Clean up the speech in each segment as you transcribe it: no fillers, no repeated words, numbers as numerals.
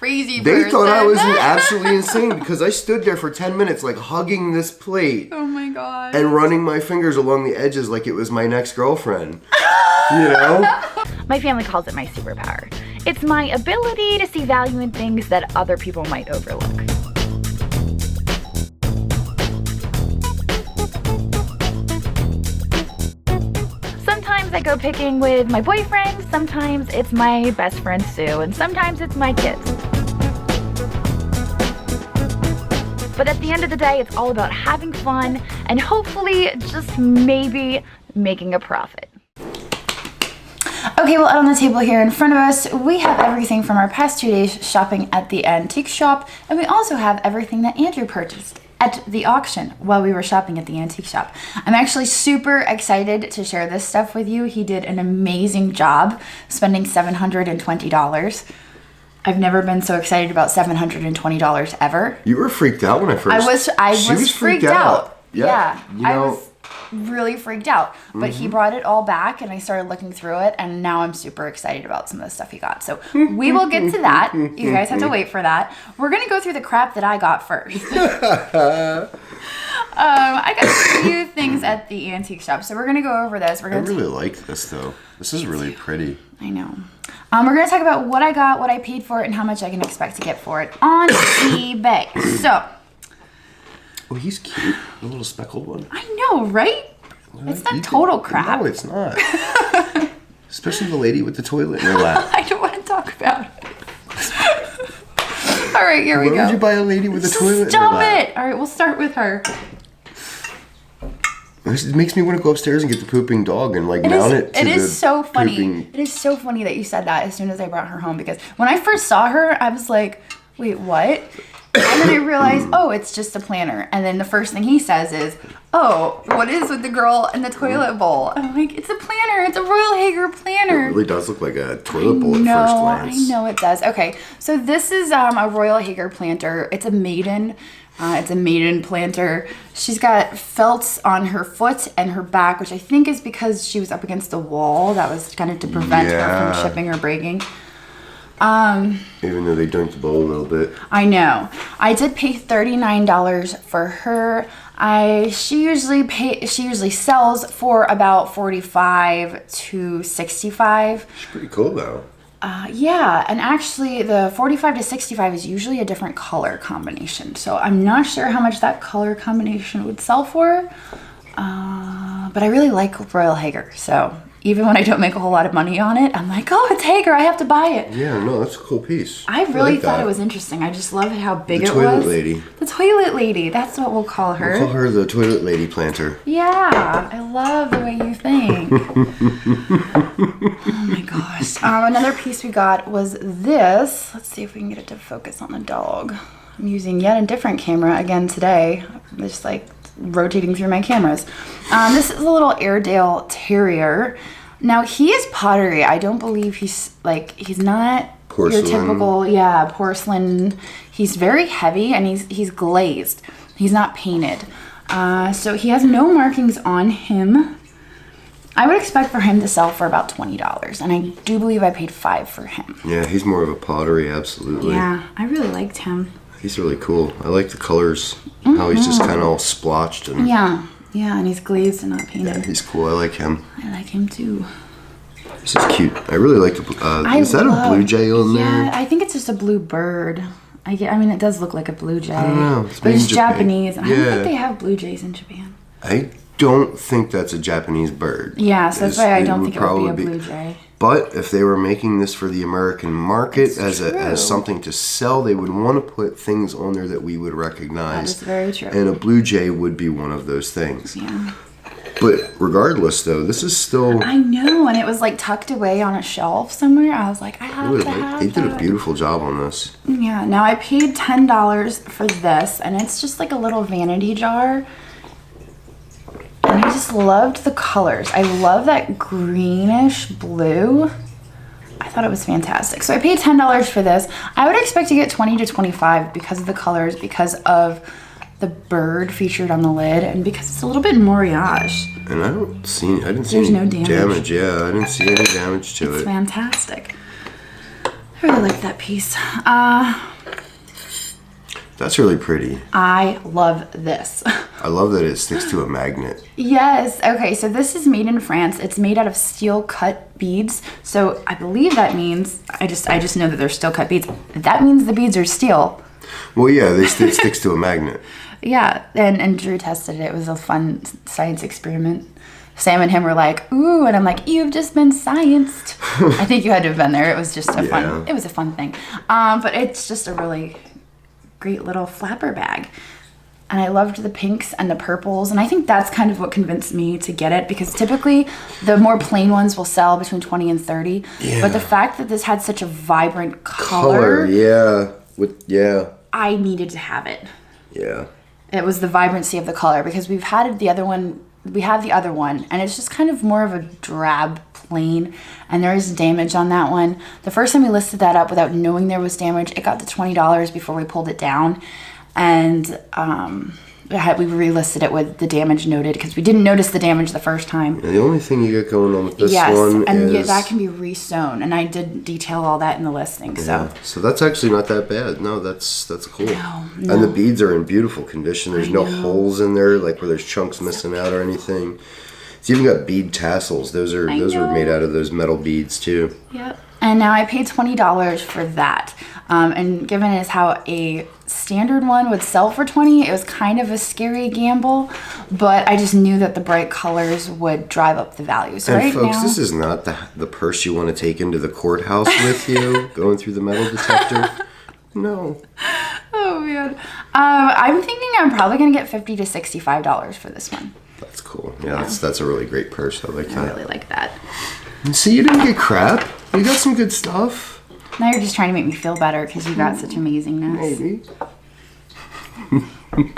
crazy They person. thought I was absolutely insane because I stood there for 10 minutes like hugging this plate. Oh my god. And running my fingers along the edges like it was my next girlfriend. You know? My family calls it my superpower. It's my ability to see value in things that other people might overlook. Sometimes I go picking with my boyfriend, sometimes it's my best friend Sue, and sometimes it's my kids. But at the end of the day, it's all about having fun and hopefully just maybe making a profit. Okay, well, out on the table here in front of us, we have everything from our past 2 days shopping at the antique shop, and we also have everything that Andrew purchased at the auction while we were shopping at the antique shop. I'm actually super excited to share this stuff with you. He did an amazing job spending $720. I've never been so excited about $720 ever. You were freaked out when I first... I was freaked out. Yeah. You know, I was really freaked out. But he brought it all back and I started looking through it and now I'm super excited about some of the stuff he got. So we will get to that. You guys have to wait for that. We're going to go through the crap that I got first. I got a few things at the antique shop. So we're going to go over this. I really like this though. This is really pretty. I know. We're going to talk about what I got, what I paid for it, and how much I can expect to get for it on eBay. So... Oh, he's cute. The little speckled one. I know, right? It's not total crap. No, it's not. Especially the lady with the toilet in her lap. I don't want to talk about it. All right, here we go. Why would you buy a lady with a toilet in her lap? Stop it! All right, we'll start with her. It makes me want to go upstairs and get the pooping dog and like mount it to It is so funny. pooping. It is so funny that you said that as soon as I brought her home because when I first saw her, I was like, wait, what? And then I realized, oh, it's just a planter. And then the first thing he says is, oh, what is with the girl in the toilet bowl? I'm like, it's a planter. It's a Royal Hager planter. It really does look like a toilet bowl at first glance. I know it does. Okay, so this is a Royal Hager planter. It's a maiden. It's a maiden planter. She's got felts on her foot and her back, which I think is because she was up against the wall. That was kind of to prevent her from chipping or breaking. Even though they dunked the bowl a little bit. I know. I did pay $39 for her. She usually sells for about $45 to $65. She's pretty cool though. Yeah, and actually the 45 to 65 is usually a different color combination. So I'm not sure how much that color combination would sell for. But I really like Royal Hager. So even when I don't make a whole lot of money on it, I'm like, oh, it's Hager, I have to buy it. Yeah, no, that's a cool piece. I really thought it was interesting. I just love how big it was. The toilet lady. The toilet lady. That's what we'll call her. We'll call her the toilet lady planter. Yeah, I love the way you think. Oh my gosh. Another piece we got was this. Let's see if we can get it to focus on the dog. I'm using yet a different camera again today. I'm just like rotating through my cameras. This is a little Airedale Terrier. Now he is pottery. I don't believe he's not porcelain. Your typical porcelain. He's very heavy and he's glazed. He's not painted. So he has no markings on him. I would expect for him to sell for about $20, and I do believe I paid $5 for him. Yeah, he's more of a pottery, absolutely. Yeah, I really liked him. He's really cool. I like the colors. How he's just kind of all splotched and yeah, and he's glazed and not painted. Yeah, he's cool. I like him. I like him too. This is cute. I really like the. Is that a blue jay on there? Yeah, I think it's just a blue bird. I mean, it does look like a blue jay. I don't know. But it's Japanese. Yeah. I don't think they have blue jays in Japan. I don't think that's a Japanese bird. Yeah, so that's why I don't think it would be a blue jay. But if they were making this for the American market as something to sell, they would want to put things on there that we would recognize. That is very true. And a blue jay would be one of those things. Yeah. But regardless, though, this is still... I know, and it was like tucked away on a shelf somewhere. I was like, I have to have They did a beautiful job on this. Yeah, now I paid $10 for this, and it's just like a little vanity jar. And I just loved the colors. I love that greenish blue. I thought it was fantastic. So I paid $10 for this. I would expect to get $20 to $25 because of the colors, because of the bird featured on the lid, and because it's a little bit moirage. And I didn't see There's no damage. Yeah, I didn't see any damage to it. It's fantastic. I really like that piece. That's really pretty. I love this. I love that it sticks to a magnet. Yes. Okay, so this is made in France. It's made out of steel cut beads. So I believe that means, I just know that they're steel cut beads. That means the beads are steel. Well, yeah, it sticks to a magnet. Yeah, and Drew tested it. It was a fun science experiment. Sam and him were like, ooh, and I'm like, you've just been scienced. I think you had to have been there. It was just a fun thing. But it's just a really great little flapper bag. And I loved the pinks and the purples. And I think that's kind of what convinced me to get it, because typically the more plain ones will sell between 20 and 30. Yeah. But the fact that this had such a vibrant color. Yeah. I needed to have it. Yeah. It was the vibrancy of the color, because we've had the other one. We have the other one, and it's just kind of more of a drab plain, and there is damage on that one. The first time we listed that up without knowing there was damage, it got to $20 before we pulled it down, and we relisted it with the damage noted because we didn't notice the damage the first time. And the only thing you got going on with this one is... that can be re-sewn, and I did detail all that in the listing. So that's actually not that bad. No, that's cool. No. And the beads are in beautiful condition. There's no holes in there, like where there's chunks missing out or anything. It's even got bead tassels. Those are made out of those metal beads too. Yep. And now I paid $20 for that. And given as how a standard one would sell for $20, it was kind of a scary gamble, but I just knew that the bright colors would drive up the value. So and folks, this is not the purse you want to take into the courthouse with you, going through the metal detector. No. Oh man. I'm thinking I'm probably gonna get $50 to $65 for this one. That's cool. Yeah, that's a really great purse. I like that. I really like that. See, you didn't get crap. You got some good stuff. Now you're just trying to make me feel better because you got such amazingness. Maybe.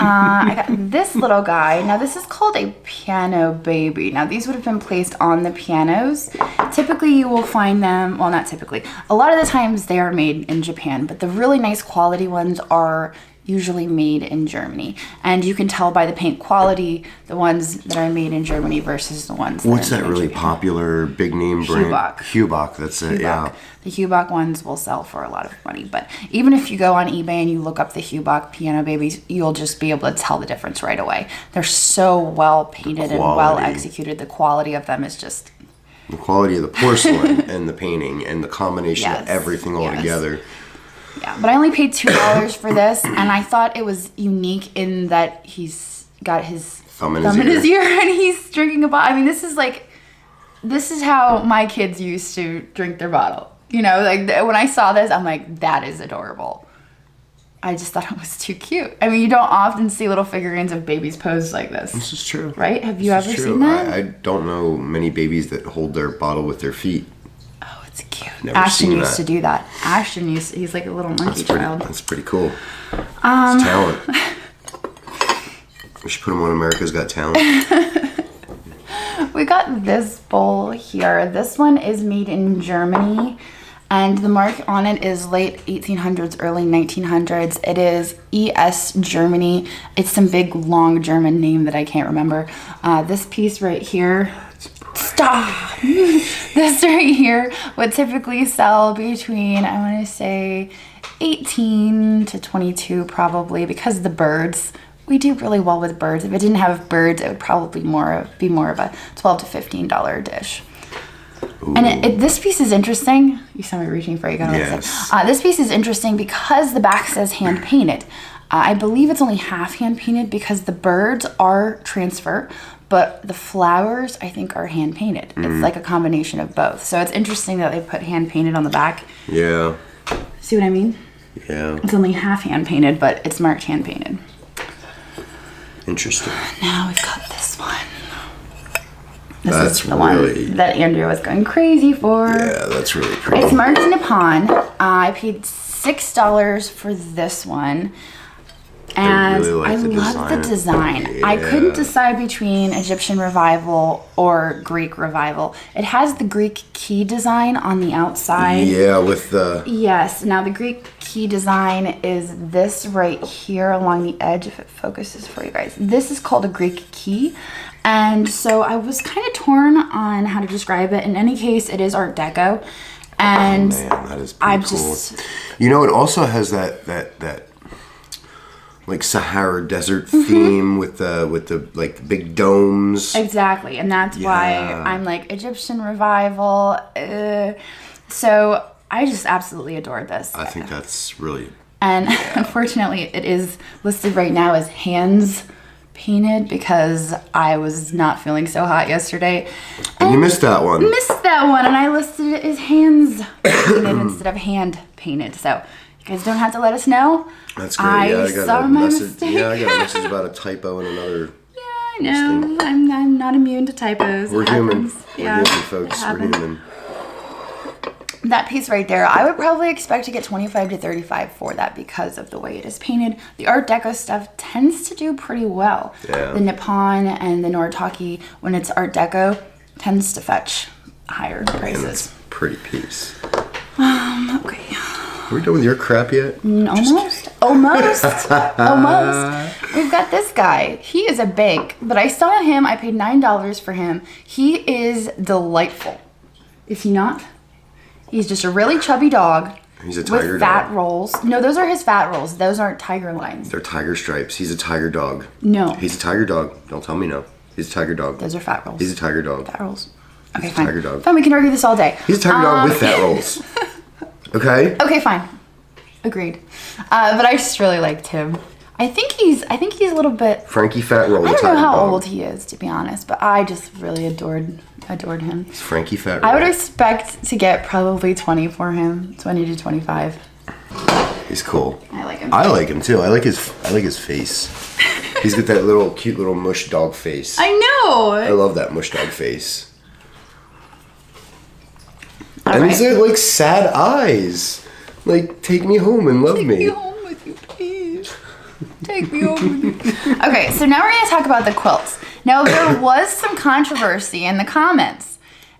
I got this little guy. Now this is called a piano baby. Now these would have been placed on the pianos. Typically you will find them, well, not typically, a lot of the times they are made in Japan, but the really nice quality ones are usually made in Germany. And you can tell by the paint quality the ones that are made in Germany versus the ones What's that are that made in really Japan. Popular big name brand? Hubach, that's it, yeah. The Hubach ones will sell for a lot of money, but even if you go on eBay and you look up the Hubach piano babies, you'll just be able to tell the difference right away. They're so well painted and well executed. The quality of them is just... The quality of the porcelain and the painting and the combination of everything all together. Yeah, but I only paid $2 for this, and I thought it was unique in that he's got his thumb in his ear and he's drinking a bottle. I mean, this is how my kids used to drink their bottle. You know, like when I saw this, I'm like, that is adorable. I just thought it was too cute. I mean, you don't often see little figurines of babies posed like this. This is true. Right? Have you ever seen that? I don't know many babies that hold their bottle with their feet. Oh, it's cute. Never Ashton seen used that. to do that. He's like a little monkey child. That's pretty cool. It's talent. We should put him on America's Got Talent. We got this bowl here. This one is made in Germany, and the mark on it is late 1800s, early 1900s. It is ES Germany. It's some big, long German name that I can't remember. This piece right here, stop! This right here would typically sell between, I want to say, 18 to 22 probably, because of the birds. We do really well with birds. If it didn't have birds, it would probably be more of a $12 to $15 dish. Ooh. And this piece is interesting. You saw me reaching for it. You got Yes. This piece is interesting because the back says hand painted. I believe it's only half hand painted because the birds are transfer, but the flowers I think are hand painted. It's like a combination of both. So it's interesting that they put hand painted on the back. Yeah. See what I mean? Yeah. It's only half hand painted, but it's marked hand painted. Interesting. Now we've got this one. That's is the really... one that Andrea was going crazy for. Yeah, that's really pretty. It's marked Nippon. I paid $6 for this one. And I love the design. Yeah. I couldn't decide between Egyptian Revival or Greek Revival. It has the Greek key design on the outside. Yeah, with the... Yes. Now the Greek key design is this right here along the edge, if it focuses for you guys. This is called a Greek key. And so I was kind of torn on how to describe it. In any case, it is Art Deco. And Man, that is pretty I'm cool. just, You know, it also has that like Sahara Desert theme with the like big domes. exactly. And that's why I'm like Egyptian revival. So I just absolutely adored this. I think that's really. And unfortunately, it is listed right now as hands painted because I was not feeling so hot yesterday. And you missed that one. Missed that one, and I listed it as hands painted instead of hand painted. So you guys don't have to let us know. That's great. I saw my mistake. Yeah, I got a message about a typo in another. Yeah, I know. I'm not immune to typos. We're It human. happens. We're Yeah, human, folks. it We're happens. human. That piece right there, I would probably expect to get 25 to 35 for that because of the way it is painted. The Art Deco stuff tends to do pretty well. Yeah. The Nippon and the Noritake, when it's Art Deco, tends to fetch higher And it's prices. a pretty piece. Okay. Are we done with your crap yet? Almost. Almost. We've got this guy. He is a bank, but I saw him. I paid $9 for him. He is delightful. Is he not? He's just a really chubby dog. He's a tiger with fat dog. rolls. No, those are his fat rolls. Those aren't tiger lines. They're tiger stripes. He's a tiger dog. No. He's a tiger dog. Don't tell me no. He's a tiger dog. Those are fat rolls. He's a tiger dog. Fat rolls. Okay, He's a fine. tiger dog. Fine, we can argue this all day. He's a tiger dog with fat rolls. Okay? Okay, fine. Agreed. But I just really liked him. I think he's a little bit. Frankie Fat Roll, the I don't tiger know how dog. old he is, to be honest, but I just really adored him. It's Frankie Fat Roll. I would expect to get probably 20 for him, 20 to 25. He's cool. I like him. I like him too. I like his face. He's got that little cute little mush dog face. I know. I love that mush dog face. All and right. he's got like sad eyes. Like, take me home and love Take me. me home with you, please. Take me home with you. Okay, so now we're going to talk about the quilts. Now, there was some controversy in the comments,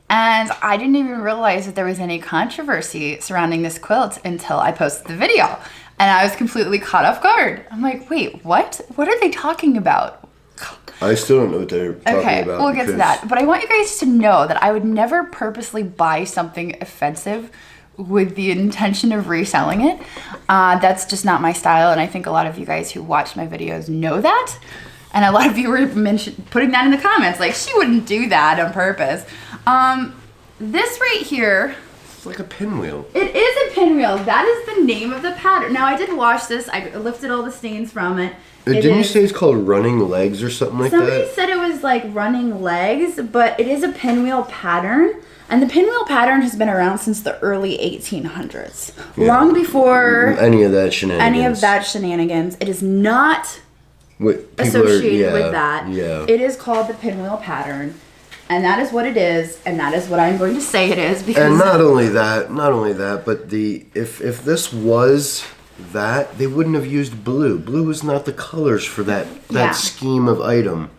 and I didn't even realize that there was any controversy surrounding this quilt until I posted the video, and I was completely caught off guard. I'm like, wait, what? What are they talking about? I still don't know what they're talking Okay, about. we'll get to that. But I want you guys to know that I would never purposely buy something offensive with the intention of reselling it. That's just not my style, and I think a lot of you guys who watch my videos know that. And a lot of you were putting that in the comments, like, she wouldn't do that on purpose. This right here, It's like a pinwheel. it is a pinwheel. That is the name of the pattern. Now, I did wash this. I lifted all the stains from it. Didn't you is- say it's called running legs or something like Somebody that? said it was like running legs, but it is a pinwheel pattern. And the pinwheel pattern has been around since the early 1800s. Long before Any of that shenanigans. any of that shenanigans. It is not What, people are- associated with yeah, that. Yeah. It is called the pinwheel pattern. And that is what it is. And that is what I'm going to say it is. Because And not only that, but if this was that, they wouldn't have used blue. Blue is not the colors for that Yeah. scheme of item.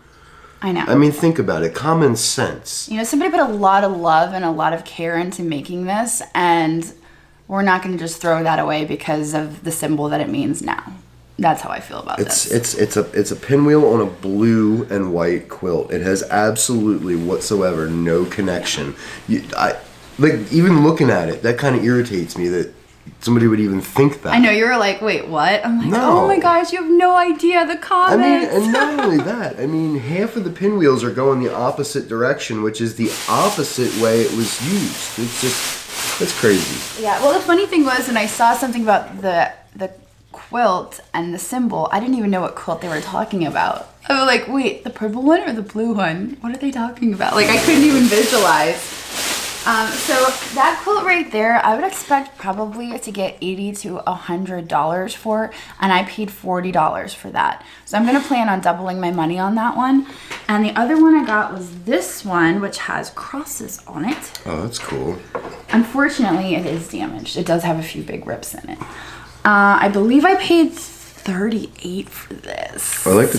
I know. I mean, think about it. Common sense. You know, somebody put a lot of love and a lot of care into making this, and we're not going to just throw that away because of the symbol that it means now. That's how I feel about this. It's a pinwheel on a blue and white quilt. It has absolutely whatsoever no connection. Even looking at it, that kind of irritates me that somebody would even think that. I know, you were like, wait, what? I'm like, No. oh my gosh, you have no idea the I comments. mean, and not only that, I mean, half of the pinwheels are going the opposite direction, which is the opposite way it was used. It's just, that's crazy. Yeah, well, the funny thing was when I saw something about the quilt and the symbol, I didn't even know what quilt they were talking about. I was like, wait, the purple one or the blue one? What are they talking about? Like, I couldn't even visualize. So that quilt right there, I would expect probably to get $80 to $100 for, and I paid $40 for that. So I'm gonna plan on doubling my money on that one. And the other one I got was this one, which has crosses on it. Oh, that's cool. Unfortunately, it is damaged. It does have a few big rips in it. I believe I paid $38 for this. I like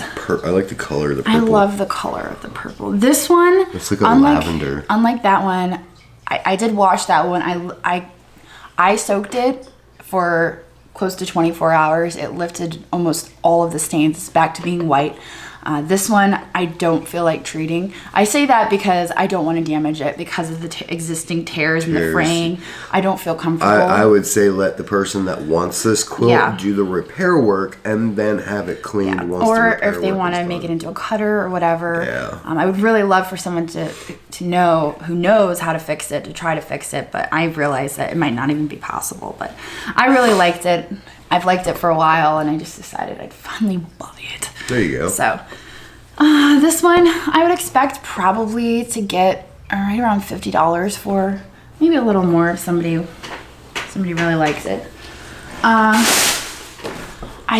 the color of the I purple. love the color of the purple. This one, It's like a lavender. Unlike that one, I did wash that one. I soaked it for close to 24 hours. It lifted almost all of the stains back to being white. This one, I don't feel like treating. I say that because I don't want to damage it because of the existing tears in the fraying. I don't feel comfortable. I would say let the person that wants this quilt do the repair work and then have it cleaned once or the repair if they work want to is make done. it into a cutter or whatever. Yeah. I would really love for someone to know who knows how to fix it, to try to fix it, but I realize that it might not even be possible. But I really liked it. I've liked it for a while, and I just decided I'd finally buy it. There you go. So this one I would expect probably to get right around $50 for, maybe a little more if somebody really likes it. I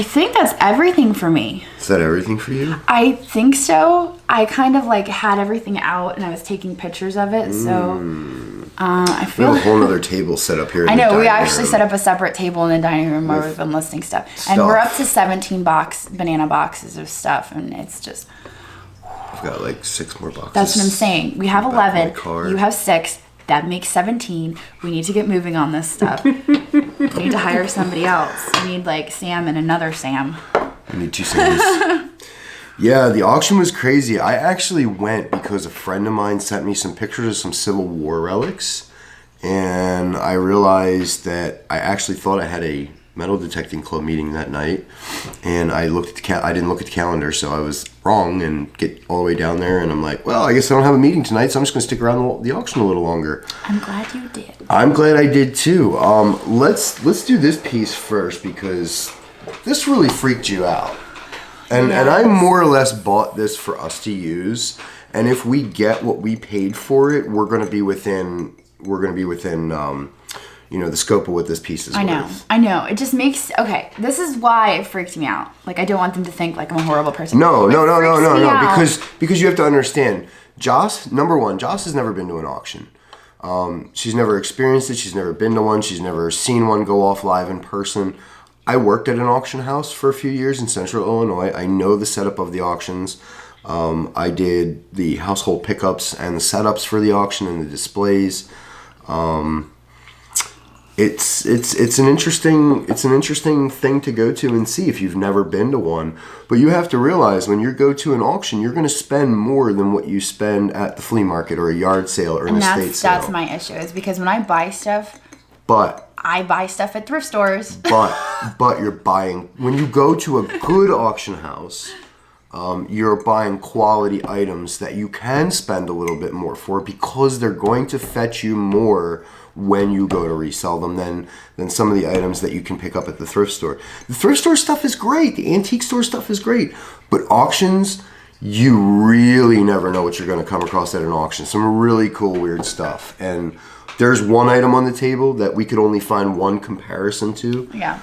think that's everything for me. Is that everything for you? I think so. I kind of like had everything out and I was taking pictures of it, so I We feel have a whole other table set up here. I know, we actually set up a separate table in the dining room where we've been listing stuff. And we're up to 17 banana boxes of stuff, and it's just... I've got like 6 more boxes. That's what I'm saying. We have Back in 11, my car. you have 6, that makes 17. We need to get moving on this stuff. We need to hire somebody else. We need like Sam and another Sam. We need 2 Sams. Yeah, the auction was crazy. I actually went because a friend of mine sent me some pictures of some Civil War relics, and I realized that I actually thought I had a metal detecting club meeting that night, and I looked at I didn't look at the calendar, so I was wrong and get all the way down there, and I'm like, well, I guess I don't have a meeting tonight, so I'm just going to stick around the auction a little longer. I'm glad you did. I'm glad I did too. Let's do this piece first because this really freaked you out. And I more or less bought this for us to use, and if we get what we paid for it, we're going to be within the scope of what this piece is worth. I know. It just makes this is why it freaked me out. Like, I don't want them to think like I'm a horrible person. No. Out. Because you have to understand, number one, Joss has never been to an auction. She's never experienced it. She's never been to one. She's never seen one go off live in person. I worked at an auction house for a few years in Central Illinois. I know the setup of the auctions. I did the household pickups and the setups for the auction and the displays. It's an interesting thing to go to and see if you've never been to one. But you have to realize when you go to an auction, you're going to spend more than what you spend at the flea market or a yard sale or an estate sale. That's my issue, is because when I buy stuff, I buy stuff at thrift stores. But you're buying, when you go to a good auction house, you're buying quality items that you can spend a little bit more for because they're going to fetch you more when you go to resell them than some of the items that you can pick up at the thrift store. The thrift store stuff is great. The antique store stuff is great. But auctions, you really never know what you're going to come across at an auction. Some really cool, weird stuff. And there's one item on the table that we could only find one comparison to. Yeah.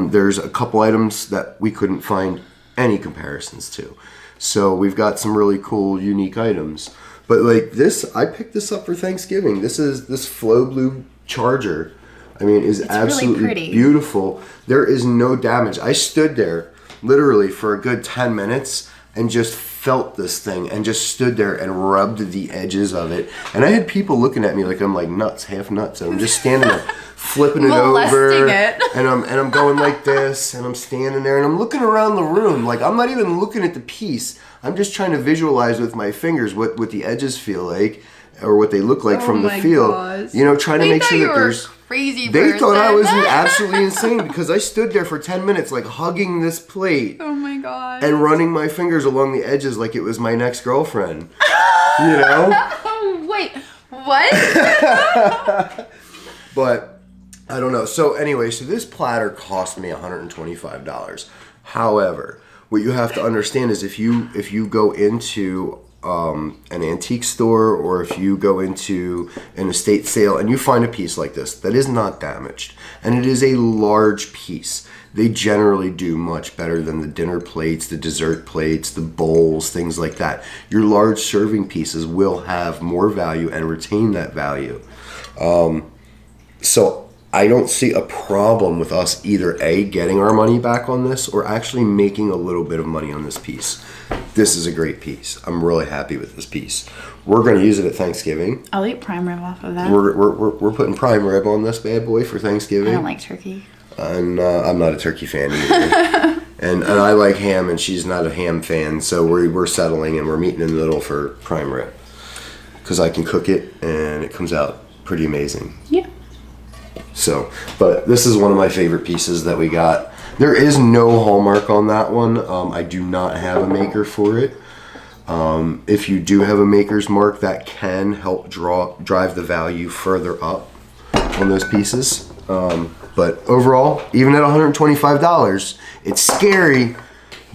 There's a couple items that we couldn't find any comparisons to. So we've got some really cool, unique items. But like this, I picked this up for Thanksgiving. This Flow Blue Charger, is absolutely really pretty. Beautiful. There is no damage. I stood there literally for a good 10 minutes and just felt this thing and just stood there and rubbed the edges of it. And I had people looking at me like I'm like nuts, half nuts. And I'm just standing there flipping it over. And I'm going like this, and I'm standing there and I'm looking around the room. Like, I'm not even looking at the piece. I'm just trying to visualize with my fingers what the edges feel like or what they look like from the feel. Gosh. Trying to make sure that there's crazy They person. thought I was absolutely insane because I stood there for 10 minutes like hugging this plate. Oh my god. And running my fingers along the edges like it was my next girlfriend. Oh, wait. What? But I don't know. So anyway, this platter cost me $125. However, what you have to understand is if you go into an antique store or if you go into an estate sale and you find a piece like this that is not damaged and it is a large piece, they generally do much better than the dinner plates, the dessert plates, the bowls, things like that. Your large serving pieces will have more value and retain that value. So I don't see a problem with us either A, getting our money back on this or actually making a little bit of money on this piece. This is a great piece. I'm really happy with this piece. We're going to use it at Thanksgiving. I'll eat prime rib off of that. We're putting prime rib on this bad boy for Thanksgiving. I don't like turkey. And I'm not a turkey fan either. And I like ham, and she's not a ham fan, so we're settling, and we're meeting in the middle for prime rib. Because I can cook it, and it comes out pretty amazing. Yeah. So, but this is one of my favorite pieces that we got. There is no Hallmark on that one. I do not have a maker for it. If you do have a maker's mark, that can help drive the value further up on those pieces. But overall, even at $125, it's scary,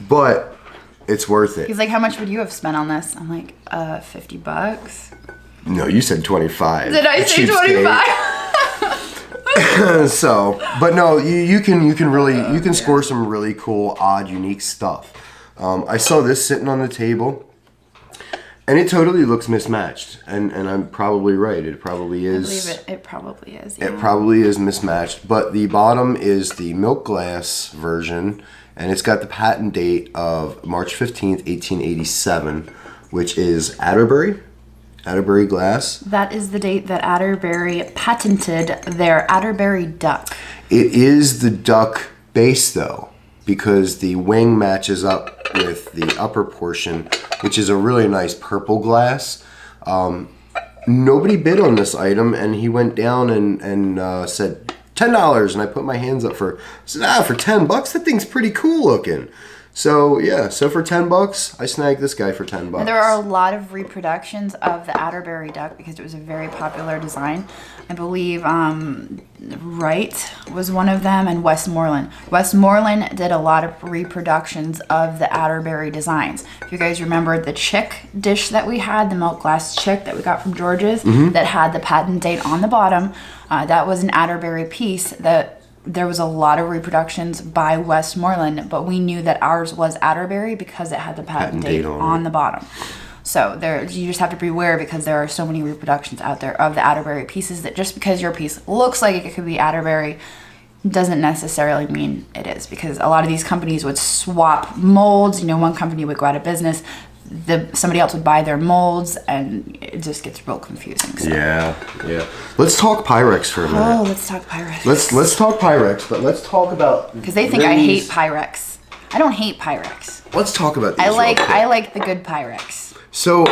but it's worth it. He's like, how much would you have spent on this? I'm like, $50. No, you said 25. Did I say Cheapskate. 25? So, but no, you can score some really cool, odd, unique stuff. I saw this sitting on the table, and it totally looks mismatched, and I'm probably right. It probably is. I believe it. It probably is. It probably is mismatched, but the bottom is the milk glass version, and it's got the patent date of March 15th, 1887, which is Atterbury glass. That is the date that Atterbury patented their Atterbury duck. It is the duck base, though, because the wing matches up with the upper portion, which is a really nice purple glass. Nobody bid on this item, and he went down and said $10, and I put my hands up for $10, that thing's pretty cool looking. So yeah, so for $10, I snagged this guy for $10. And there are a lot of reproductions of the Atterbury duck because it was a very popular design. I believe Wright was one of them, and Westmoreland. Westmoreland did a lot of reproductions of the Atterbury designs. If you guys remember the chick dish that we had, the milk glass chick that we got from George's, that had the patent date on the bottom, that was an Atterbury piece that there was a lot of reproductions by Westmoreland, but we knew that ours was Atterbury because it had the patent date on the bottom. So you just have to beware because there are so many reproductions out there of the Atterbury pieces that just because your piece looks like it could be Atterbury doesn't necessarily mean it is, because a lot of these companies would swap molds. You know, one company would go out of business, somebody else would buy their molds, and it just gets real confusing. So. Yeah. Let's talk Pyrex for a minute. Oh, let's talk Pyrex. Let's talk Pyrex, but let's talk about, because they think I hate Pyrex. I don't hate Pyrex. Let's talk about these. I like the good Pyrex. So,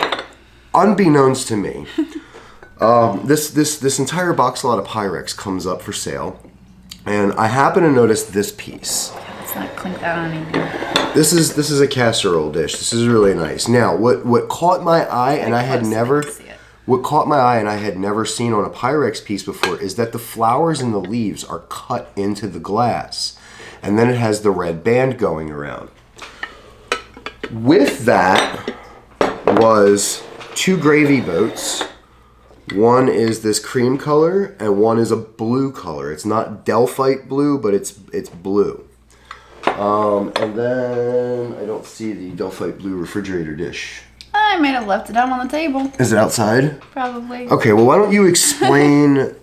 unbeknownst to me, this entire box lot of Pyrex comes up for sale, and I happen to notice this piece. Let's not clink that on anything. This is a casserole dish. This is really nice. Now, what caught my eye, and I had never seen on a Pyrex piece before, is that the flowers and the leaves are cut into the glass, and then it has the red band going around. With that was 2 gravy boats. One is this cream color, and one is a blue color. It's not Delphite blue, but it's blue. And then I don't see the Delphite blue refrigerator dish. I might have left it out on the table. Is it outside? Probably. Okay, well, why don't you explain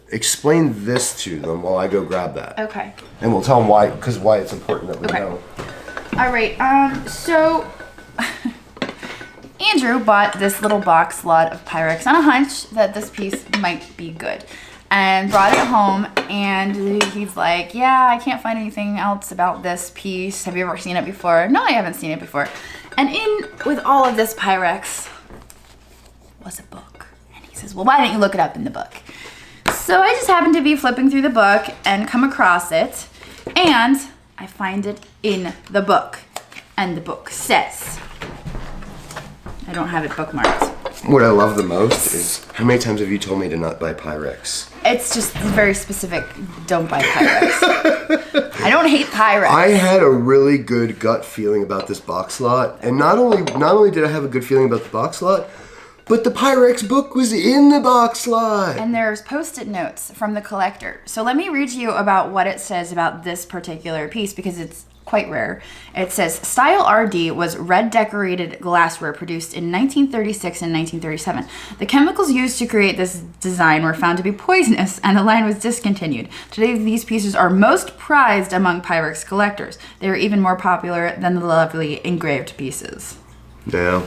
this to them while I go grab that. Okay. And we'll tell them why it's important that we know. All right. So Andrew bought this little box lot of Pyrex on a hunch that this piece might be good, and brought it home, and he's like, yeah, I can't find anything else about this piece. Have you ever seen it before? No, I haven't seen it before. And in with all of this Pyrex was a book. And he says, well, why don't you look it up in the book? So I just happened to be flipping through the book and come across it, and I find it in the book. And the book says, I don't have it bookmarked. What I love the most is, how many times have you told me to not buy Pyrex? It's just very specific, don't buy Pyrex. I don't hate Pyrex. I had a really good gut feeling about this box lot, and not only did I have a good feeling about the box lot, but the Pyrex book was in the box lot. And there's post-it notes from the collector. So let me read to you about what it says about this particular piece, because it's quite rare. It says, Style RD was red decorated glassware produced in 1936 and 1937. The chemicals used to create this design were found to be poisonous, and the line was discontinued. Today, these pieces are most prized among Pyrex collectors. They are even more popular than the lovely engraved pieces. Yeah.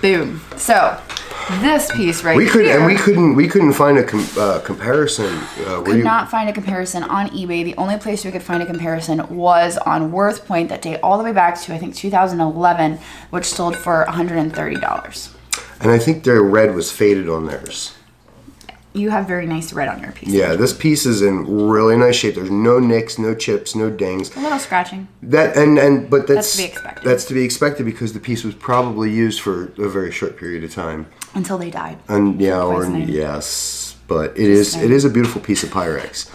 Boom. So, this piece right We could, here. and we couldn't find a comparison. Could not find a comparison on eBay. The only place we could find a comparison was on Worth Point that date all the way back to, I think, 2011, which sold for $130. And I think their red was faded on theirs. You have very nice red on your piece. Yeah, this piece is in really nice shape. There's no nicks, no chips, no dings. A little scratching. But that's to be expected. That's to be expected because the piece was probably used for a very short period of time. Until they died. And yeah, or Poisoning. yes, but it is a beautiful piece of Pyrex.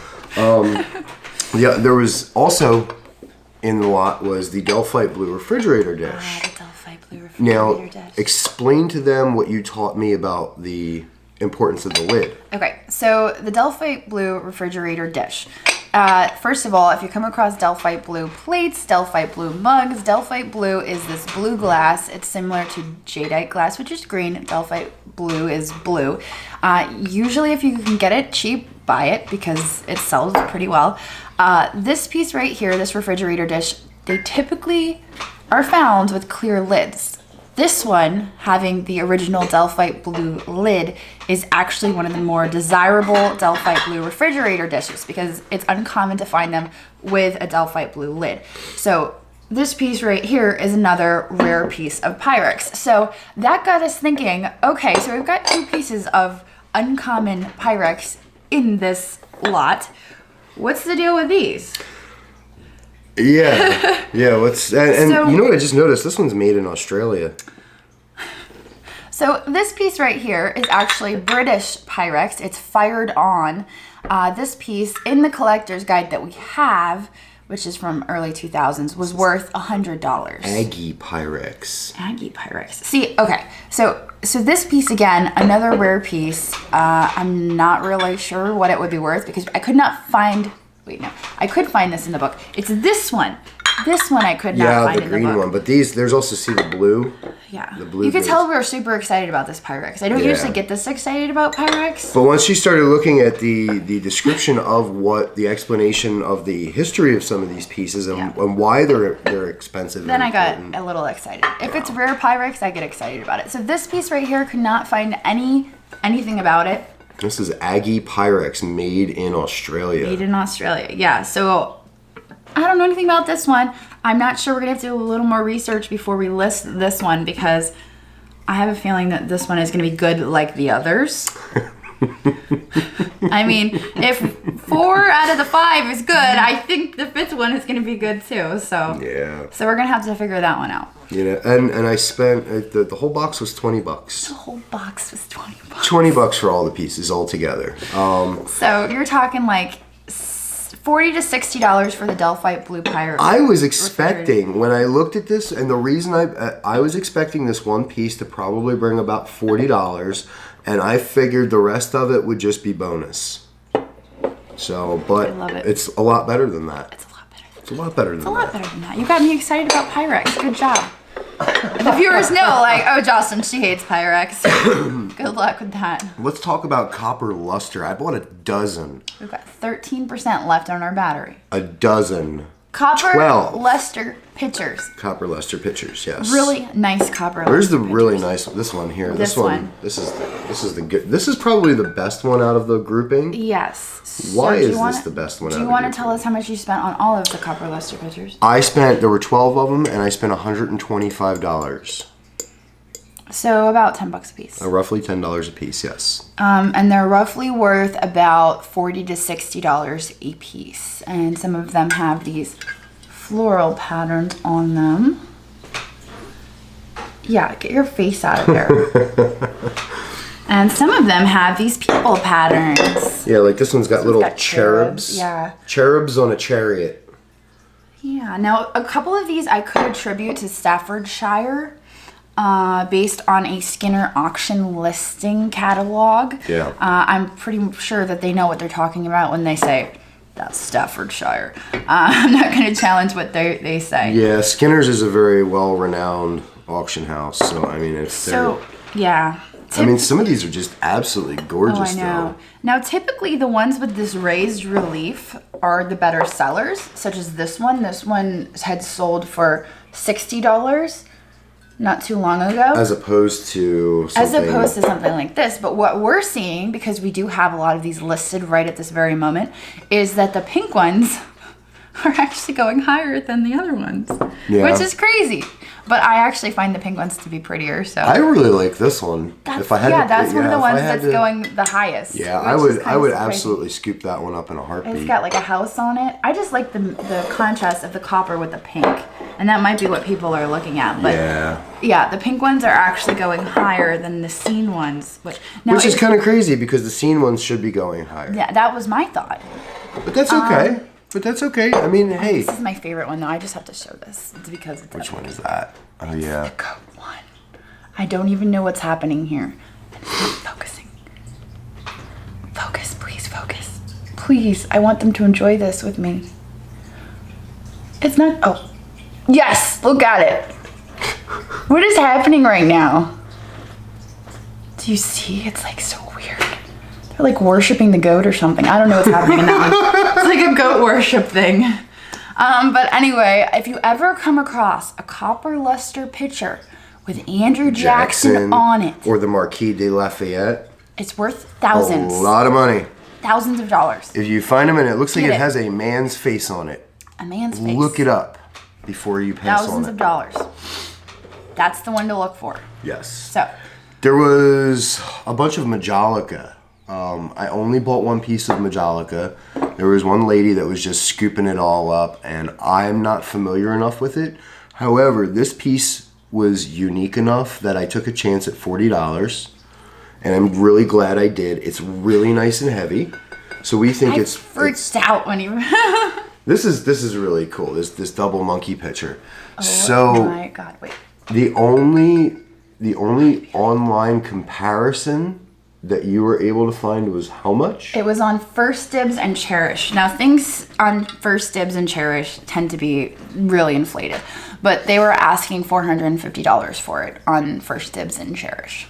Yeah, there was also in the lot was the Delphite blue refrigerator dish. The Delphite blue Now, refrigerator dish. explain to them what you taught me about the importance of the lid. Okay, so the Delphite blue refrigerator dish. First of all, if you come across Delphite blue plates, Delphite blue mugs, Delphite blue is this blue glass. It's similar to jadeite glass, which is green. Delphite blue is blue. Usually, if you can get it cheap, buy it because it sells pretty well. This piece right here, this refrigerator dish, they typically are found with clear lids. This one, having the original Delphite blue lid, is actually one of the more desirable Delphite blue refrigerator dishes because it's uncommon to find them with a Delphite blue lid. So this piece right here is another rare piece of Pyrex. So that got us thinking, okay, so we've got two pieces of uncommon Pyrex in this lot. What's the deal with these? Yeah, yeah. And So- you know what I just noticed? This one's made in Australia. So this piece right here is actually British Pyrex. It's fired on. This piece in the collector's guide that we have, which is from early 2000s, was worth $100. Aggie Pyrex. Aggie Pyrex. See, okay, so this piece again, another rare piece. I'm not really sure what it would be worth because I could not find. Wait, no, I could find this in the book. It's this one. This one I could not Yeah, find the in the green book. one. But there's also see the blue. Yeah. The blue You could base. tell we were super excited about this Pyrex. I don't Yeah. usually get this excited about Pyrex. But once you started looking at the description of what the explanation of the history of some of these pieces and, Yeah. and why they're expensive. Then and I got important. a little excited. If it's rare Pyrex, I get excited about it. So this piece right here could not find anything about it. This is Aggie Pyrex made in Australia. Made in Australia. Yeah, so I don't know anything about this one. I'm not sure. We're going to have to do a little more research before we list this one because I have a feeling that this one is going to be good like the others. I mean, if 4 out of the 5 is good, I think the 5th one is going to be good too. So Yeah. So we're going to have to figure that one out. You know, and I spent the whole box was $20. The whole box was $20. $20 for all the pieces all together. So you're talking like $40 to $60 for the Delphite Blue Pirate. I was expecting when I looked at this, and the reason I was expecting this one piece to probably bring about $40, and I figured the rest of it would just be bonus. So, but I love it. it's a lot better than that. It's a lot better. It's a lot better than It's a lot that. better than that. You got me excited about Pyrex. Good job. The viewers know, like, oh, Jocelyn, she hates Pyrex. Good luck with that. Let's talk about copper luster. I bought a dozen. We've got 13% left on our battery. A dozen Copper 12. luster pitchers. copper luster pitchers. Yes. Really nice copper Where's the luster really pitchers. nice? This one here. This one. This is the good. This is probably the best one out of the grouping. Yes. Why do you is wanna- this the best one Do out you of the want to grouping? tell us how much you spent on all of the copper luster pitchers? There were 12 of them, and I spent $125. So about $10 a piece. Roughly $10 a piece, yes. And they're roughly worth about $40 to $60 a piece. And some of them have these floral patterns on them. Yeah, get your face out of there. And some of them have these people patterns. Yeah, like this one's got little got cherubs. yeah. Cherubs on a chariot. Yeah, now a couple of these I could attribute to Staffordshire. Based on a Skinner auction listing catalog. Yeah. I'm pretty sure that they know what they're talking about when they say, that's Staffordshire. I'm not going to challenge what they say. Yeah, Skinner's is a very well-renowned auction house, so I mean, if they're... So, yeah. I mean, some of these are just absolutely gorgeous, Oh, I know. Now, typically, the ones with this raised relief are the better sellers, such as this one. This one had sold for $60. not too long ago. As opposed to something like this. But what we're seeing, because we do have a lot of these listed right at this very moment, is that the pink ones are actually going higher than the other ones, which is crazy. But I actually find the pink ones to be prettier. So I really like this one. That's one of the ones that's going the highest. Yeah, I would absolutely scoop that one up in a heartbeat. It's got like a house on it. I just like the contrast of the copper with the pink, and that might be what people are looking at. But yeah, the pink ones are actually going higher than the scene ones, which is kind of crazy because the scene ones should be going higher. Yeah, that was my thought. But that's okay. I mean, hey. This is my favorite one, though. I just have to show this. It's because it's Which one is that? Oh, yeah. The coat one. I don't even know what's happening here. It's not focusing. Focus, please, focus. Please, I want them to enjoy this with me. It's not... Oh. Yes! Look at it. What is happening right now? Do you see? It's like so weird. They're like worshiping the goat or something. I don't know what's happening in that one. It's like a goat worship thing. But anyway, if you ever come across a copper luster picture with Andrew Jackson on it, or the Marquis de Lafayette, it's worth thousands. A lot of money. Thousands of dollars. If you find them and it looks like it has a man's face on it. A man's face. Look it up before you pass on it. Thousands of dollars. That's the one to look for. Yes. So. There was a bunch of Majolica. I only bought one piece of Majolica. There was one lady that was just scooping it all up, and I'm not familiar enough with it. However, this piece was unique enough that I took a chance at $40, and I'm really glad I did. It's really nice and heavy, so we think it's freaked out when you. This is really cool. This double monkey picture. Oh my God! Wait. The only online comparison that you were able to find was how much? It was on First Dibs and Cherish. Now, things on First Dibs and Cherish tend to be really inflated, but they were asking $450 for it on First Dibs and Cherish.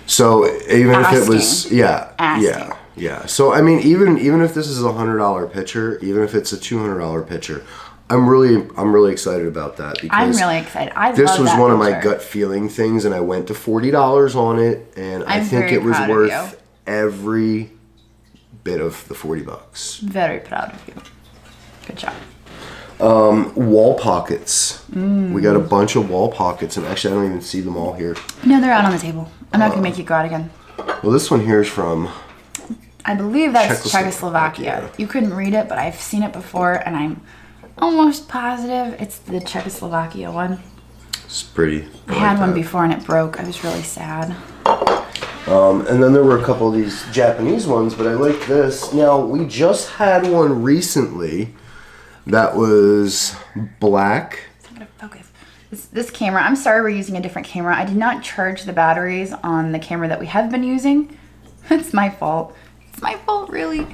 So even if it was, yeah. So I mean, even if this is a $100 picture, even if it's a $200 picture, I'm really excited about that because I'm really excited. This was one of my gut feeling things, and I went to $40 on it, and I think it was worth every bit of the $40. Very proud of you. Good job. Wall pockets. We got a bunch of wall pockets, and actually I don't even see them all here. No, they're out on the table. I'm not gonna make you go out again. Well, this one here is from, I believe that's Czechoslovakia. You couldn't read it, but I've seen it before, and I'm almost positive it's the Czechoslovakia one. It's pretty. I had one before and it broke. I was really sad. And then there were a couple of these Japanese ones, but I like this. Now, we just had one recently that was black. I'm gonna focus. This camera, I'm sorry we're using a different camera. I did not charge the batteries on the camera that we have been using. It's my fault. It's my fault, really.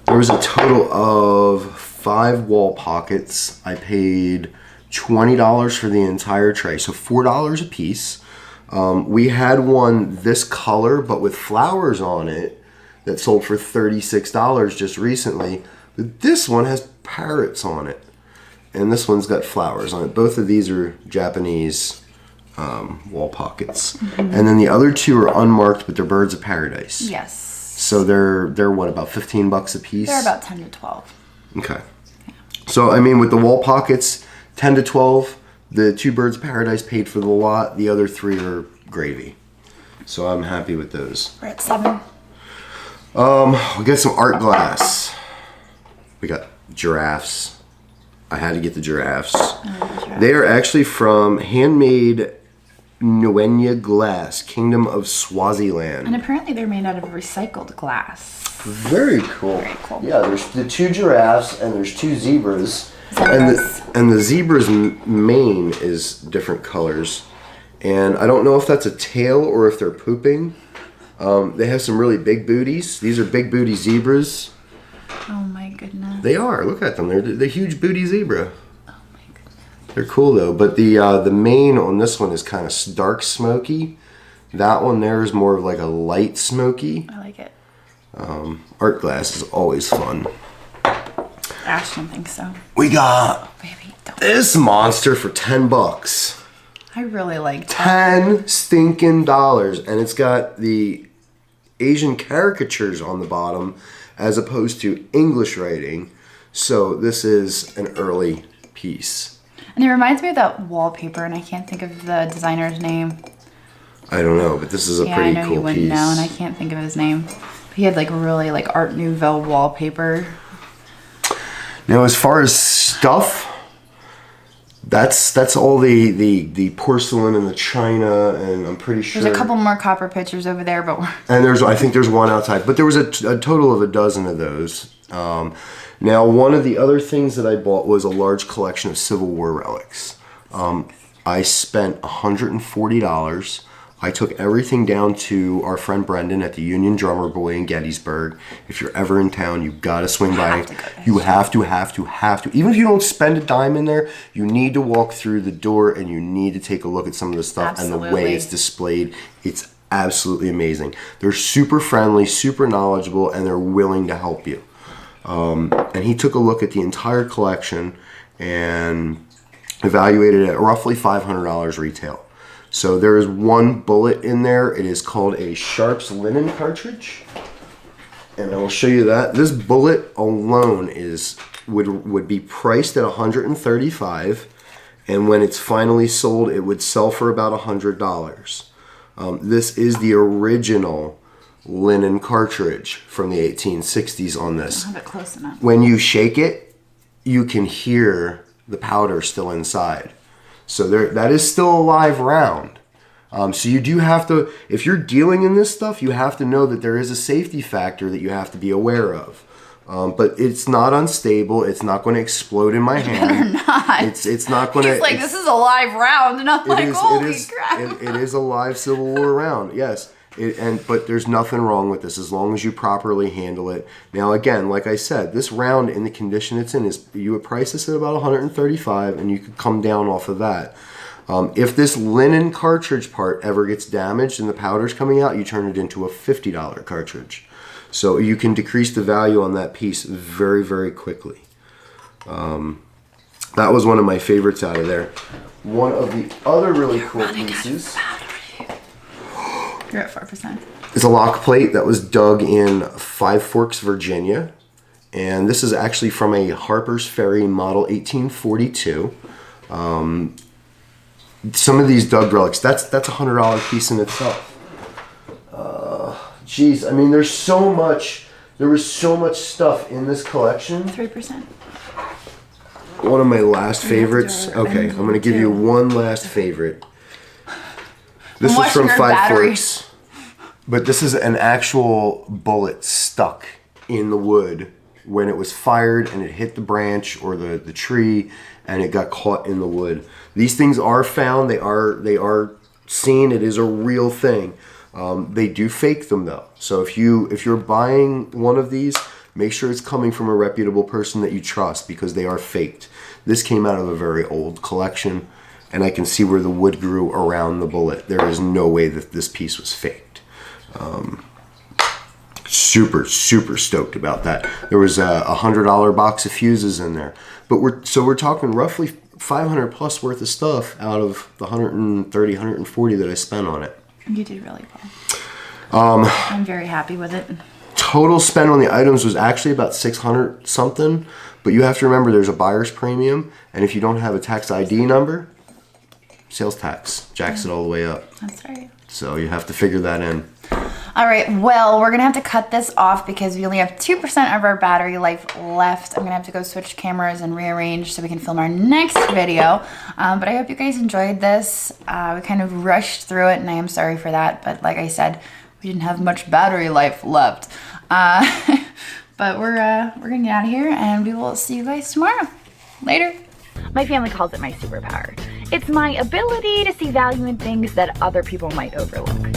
There was a total of 5 wall pockets. I paid $20 for the entire tray, so $4 a piece. We had one this color, but with flowers on it, that sold for $36 just recently. But this one has parrots on it, and this one's got flowers on it. Both of these are Japanese wall pockets. Mm-hmm. And then the other two are unmarked, but they're birds of paradise. Yes. So they're what, about $15 a piece? They're about 10 to 12. Okay. So I mean, with the wall pockets, 10 to 12. The 2 birds of paradise paid for the lot. The other 3 are gravy. So I'm happy with those. We're at 7. We got some art glass. We got giraffes. I had to get the giraffes. They are actually from handmade Nwenya glass, Kingdom of Swaziland. And apparently they're made out of recycled glass. Very cool. Very cool. Yeah, there's the 2 giraffes and there's 2 zebras. And the zebra's mane is different colors. And I don't know if that's a tail or if they're pooping. They have some really big booties. These are big booty zebras. Oh my goodness. They are. Look at them. They're the huge booty zebra. Oh my goodness. They're cool though. But the mane on this one is kind of dark smoky. That one there is more of like a light smoky. I like it. Art glass is always fun. Ashton thinks so. We got Baby, this monster for $10. I really like that. 10 stinking dollars, and it's got the Asian caricatures on the bottom as opposed to English writing. So this is an early piece. And it reminds me of that wallpaper, and I can't think of the designer's name. I don't know, but this is a pretty I know cool you wouldn't piece. know, and I can't think of his name. But he had like really like Art Nouveau wallpaper. Now, as far as stuff, that's all the porcelain and the china, and I'm pretty sure There's a couple more copper pictures over there, but and I think there's one outside, but there was a total of a dozen of those. Now, one of the other things that I bought was a large collection of Civil War relics. I spent $140. I took everything down to our friend Brendan at the Union Drummer Boy in Gettysburg. If you're ever in town, you gotta swing by. You have to. Even if you don't spend a dime in there, you need to walk through the door and you need to take a look at some of the stuff and the way it's displayed. It's absolutely amazing. They're super friendly, super knowledgeable, and they're willing to help you. And he took a look at the entire collection and evaluated it at roughly $500 retail. So there is one bullet in there. It is called a Sharps linen cartridge, and I will show you that. This bullet alone would be priced at $135, and when it's finally sold, it would sell for about $100. This is the original linen cartridge from the 1860s on this. I have it close enough. When you shake it, you can hear the powder still inside. So that is still a live round. So you do have to, if you're dealing in this stuff, you have to know that there is a safety factor that you have to be aware of. But it's not unstable. It's not going to explode in my hand. Better not. It's not going to. He's like, this is a live round, and I'm like, holy crap. It is a live Civil War round. Yes. But there's nothing wrong with this as long as you properly handle it. Now, again, like I said, this round in the condition it's in you would price this at about $135, and you could come down off of that. If this linen cartridge part ever gets damaged and the powder's coming out, you turn it into a $50 cartridge. So you can decrease the value on that piece very, very quickly. That was one of my favorites out of there. One of the other really cool pieces. You're at 4%. It's a lock plate that was dug in Five Forks, Virginia. And this is actually from a Harper's Ferry model 1842. Some of these dug relics, that's a $100 piece in itself. Geez, I mean, there was so much stuff in this collection. 3%. One of my last favorites. Okay, I'm going to give you one last favorite. This is from Five Forks, but this is an actual bullet stuck in the wood when it was fired and it hit the branch or the tree and it got caught in the wood. These things are found. They are seen. It is a real thing. They do fake them though. So if you're buying one of these, make sure it's coming from a reputable person that you trust because they are faked. This came out of a very old collection. And I can see where the wood grew around the bullet. There is no way that this piece was faked. Super, super stoked about that. There was a $100 box of fuses in there. But we're talking roughly 500 plus worth of stuff out of the 130, 140 that I spent on it. You did really well. I'm very happy with it. Total spend on the items was actually about $600 something. But you have to remember there's a buyer's premium. And if you don't have a tax ID number, sales tax jacks it all the way up. That's right. So you have to figure that in. All right, well, we're gonna have to cut this off because we only have 2% of our battery life left. I'm gonna have to go switch cameras and rearrange so we can film our next video. But I hope you guys enjoyed this. We kind of rushed through it and I am sorry for that. But like I said, we didn't have much battery life left. But we're gonna get out of here and we will see you guys tomorrow. Later. My family calls it my superpower. It's my ability to see value in things that other people might overlook.